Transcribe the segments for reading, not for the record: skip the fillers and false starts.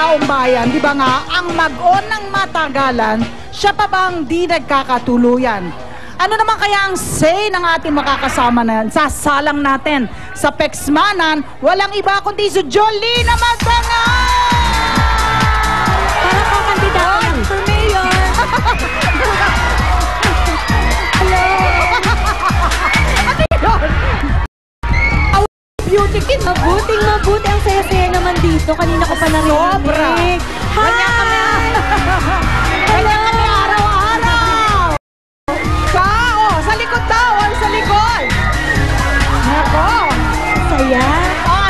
taong bayan, di ba nga, ang mag-on ng matagalan, siya pa bang di nagkakatuluyan? Ano naman kaya ang say ng ating makakasama na yan? Sasalang natin sa Pexmanan, walang iba kundi si Jolina Magdangan! Para kang kandidato for mayor. Hello! Ano yun? Beauty kid. Mabuting-mabuti. Ang saya-saya naman dito. Kanina ko pa narinig. Sobra. Ganyan kami. Ganyan kami araw-araw. Sa likod daw. Sa likod. Nako. Saya.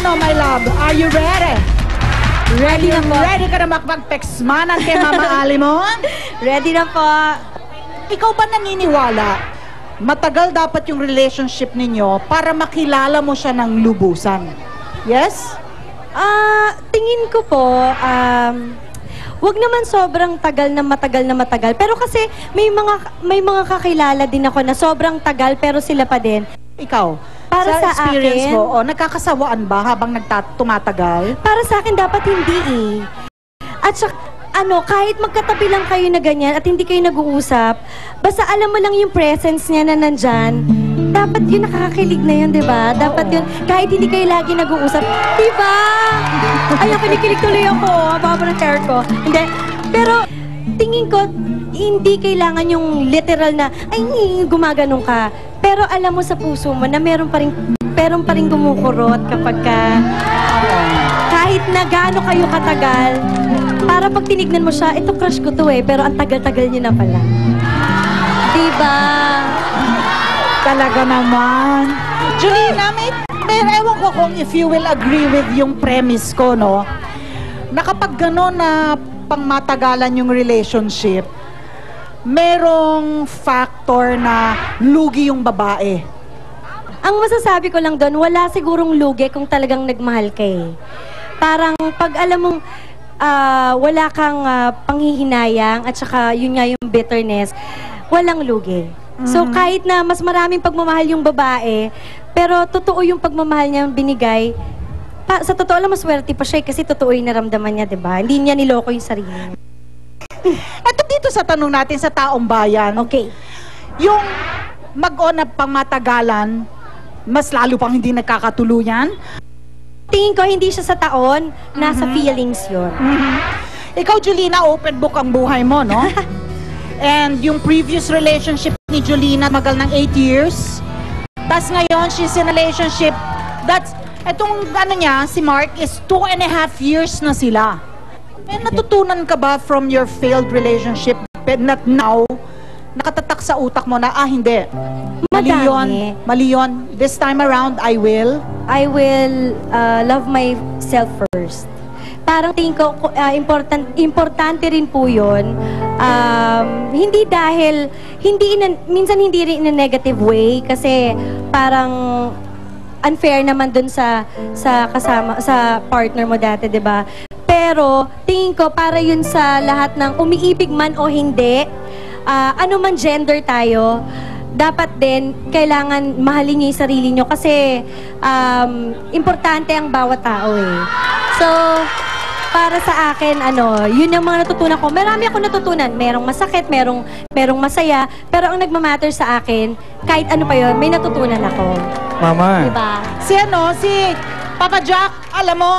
Ano, my love? Are you ready? Ready na po. Ready ka na makapag-Pexmanan kay Mama Alimon? Ready na po. Ikaw ba naniniwala? Matagal dapat yung relationship ninyo para makilala mo siya ng lubusan. Yes? Tingin ko po, wag naman sobrang tagal na matagal. Pero kasi may mga kakilala din ako na sobrang tagal pero sila pa din. Ikaw, Para sa experience akin, mo, nagkakasawaan ba habang tumatagal? Para sa akin dapat hindi eh. At saka, kahit magkatabi lang kayo na ganyan at hindi kayo nag-uusap, basta alam mo lang yung presence niya na nandyan, dapat yun nakakakilig na yun, di ba? Dapat yun, kahit hindi kayo lagi nag-uusap, di ba? Ay, kinikilig tuloy ako, baba ng chair ko. Hindi, pero tingin ko, hindi kailangan yung literal na, ay, gumaganong ka. Pero alam mo sa puso mo na meron pa rin gumukurot kapag kahit na gaano kayo katagal, para pag tinignan mo siya, ito crush ko to eh, pero ang tagal-tagal niyo na pala. Diba? Talaga naman. Jolina, ewan ko kung if you will agree with yung premise ko, no? Na kapag gano'n na pangmatagalan yung relationship, merong factor na lugi yung babae. Ang masasabi ko lang doon, wala sigurong lugi kung talagang nagmahal ka eh. Parang pag alam mong wala kang panghihinayang at saka yun nga yung bitterness, walang lugi. So kahit na mas maraming pagmamahal yung babae, pero totoo yung pagmamahal niya binigay, sa totoo lang maswerte pa siya kasi totoo yung naramdaman niya, diba? Hindi niya niloko yung sarili niya. At dito sa tanong natin sa taong bayan, Okay. yung mag-on na pangmatagalan, mas lalo pang hindi nagkakatuluyan. Tingin ko hindi siya sa taon, nasa feelings yun. Ikaw, Jolina, open book ang buhay mo, no? And yung previous relationship ni Jolina, magal ng 8 years. Tapos ngayon, she's in a relationship etong niya, si Mark, is 2.5 years na sila. May natutunan ka ba from your failed relationship that now, nakatatak sa utak mo na, hindi. Madami. Mali yun. This time around, I will love myself first. Parang tingin ko, importante rin po yun. Hindi dahil, minsan hindi rin in a negative way, kasi parang unfair naman dun sa partner mo dati, di ba? Pero, tingin ko, para yun sa lahat ng umiibig man o hindi, ano man gender tayo, dapat din, kailangan mahalin niyo yung sarili niyo kasi importante ang bawat tao eh. So, para sa akin, yun yung mga natutunan ko. Marami akong natutunan. Merong masakit, merong masaya, pero ang nagmamatter sa akin, kahit ano pa yun, may natutunan ako. Mama. Diba? Si Papa Jack, alam mo,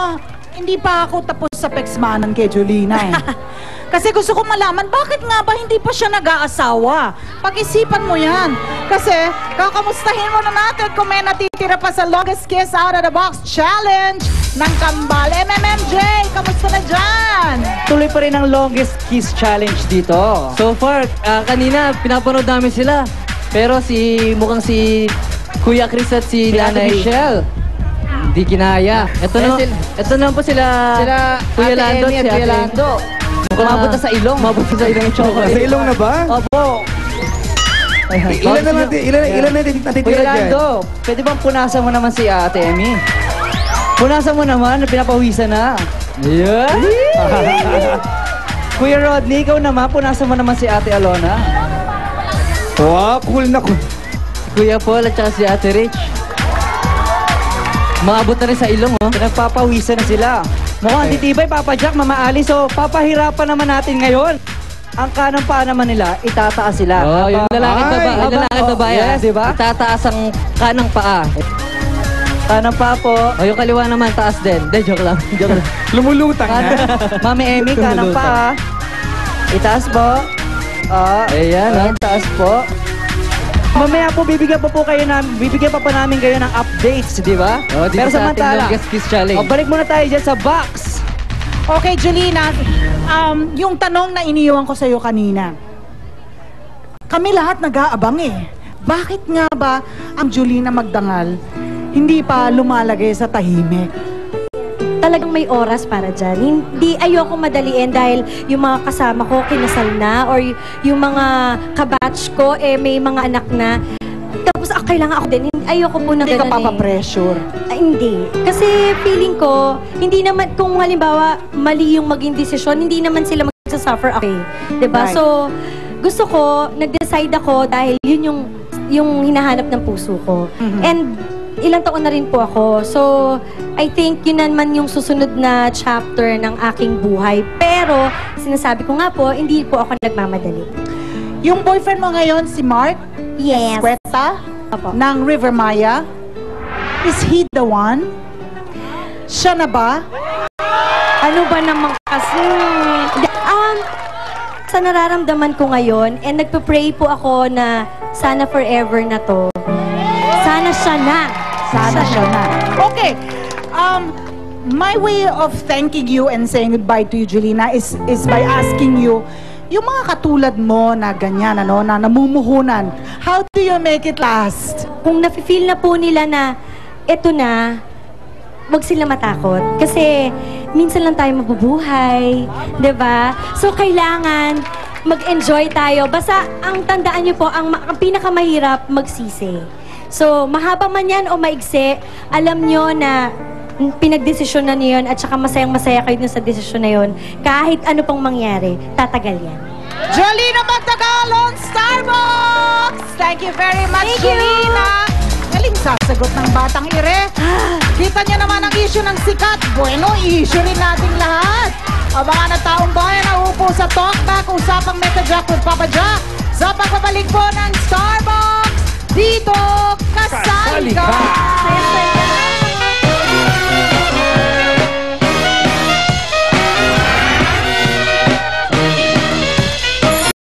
hindi pa ako tapos sa Pexmanan kay Jolina eh. Kasi gusto ko malaman, bakit nga ba hindi pa siya nag-aasawa? Pag-isipan mo yan. Kasi, kakamustahin mo na natin kung may natitira pa sa Longest Kiss Out of the Box Challenge ng Kambal. MMMJ, kamusta na dyan? Tuloy pa rin ang Longest Kiss Challenge dito. So far, kanina, pinapanood namin sila. Pero mukhang si Kuya Chris at si Nanay Michelle, hindi kinaya. Ito naman po sila Kuya Lando at si Ate Lando. Umabot na sa ilong. Umabot na sa ilong yung chocolate. Sa ilong na ba? Opo. Ilan na natitira Kuya dyan? Lando, pwede bang punasan mo naman si Ate Emmy? Punasan mo naman, pinapawisan na. Yeah. Kuya Rodney, ikaw naman, punasan mo naman si Ate Alona. Wow, cool na cool. Si Kuya Paul at saka si Ate Rich. Maabot na rin sa ilong, oh. Pinagpapawisan na sila. Mukhang titibay, Papa Jack, Mama Ali. So, papahirapan naman natin ngayon. Ang kanang paa naman nila, itataas sila. Oh, yung lalaki babae, yes, di ba? Itataas ang kanang paa. Kanang paa po. O, yung kaliwa naman, taas din. De, joke lang. Joke lang. Lumulutang na. Mami Emmy, kanang paa. Itaas po. Ayan, taas po. Mamaya po bibigyan pa namin kayo ng updates, di ba? Pero samantala, balik muna tayo dyan sa box. Okay, Jolina, yung tanong na iniiwan ko sa'yo kanina. Kami lahat nag-aabang eh. Bakit nga ba ang Jolina Magdangal hindi pa lumalagay sa tahimik? Talagang may oras para dyan. Hindi ayoko madaliin dahil yung mga kasama ko kinasal na or yung mga kabatch ko may mga anak na. Tapos kailangan ako din. Ayoko po na Hindi ganun ka papapressure. Hindi. Kasi feeling ko, hindi naman, kung halimbawa mali yung maging desisyon, hindi naman sila magsasuffer. Okay. Diba? Right. So, gusto ko, nag-decide ako dahil yun yung hinahanap ng puso ko. And ilang taon na rin po ako. So, I think yun naman yung susunod na chapter ng aking buhay. Pero, sinasabi ko nga po, hindi po ako nagmamadali. Yung boyfriend mo ngayon, si Mark? Yes. Escueta? Opo. Ng River Maya? Is he the one? Siya na ba? Ano ba naman kasi? Sa nararamdaman ko ngayon, and nagpa-pray po ako na sana forever na to. Sana siya na. Sana siya na. Okay. My way of thanking you and saying goodbye to you, Jolina, is by asking you, yung mga katulad mo na ganyan, ano, na namumuhunan, how do you make it last? Kung nafe-feel na po nila na eto na, wag sila matakot. Kasi minsan lang tayo mabubuhay, 'di ba? So kailangan mag-enjoy tayo. Basta ang tandaan niyo po, ang pinakamahirap magsisi. So mahaba man 'yan o maigsi, alam niyo na pinagdesisyonan niyo 'yon at saka masayang-masaya kayo dun sa desisyon na 'yon. Kahit ano pang mangyari, tatagal 'yan. Jolina Magdangal on Starbucks! Thank you very much, Jolina! Galing sasagot ng batang ire. Kita niya naman ang issue ng sikat. Bueno, issue rin natin lahat. Ang mga nataong bayan na upo sa talkback, usapang Mega Jack with Papa Jack. Sa pagbabalik po ng Starbucks, dito, kasali ka!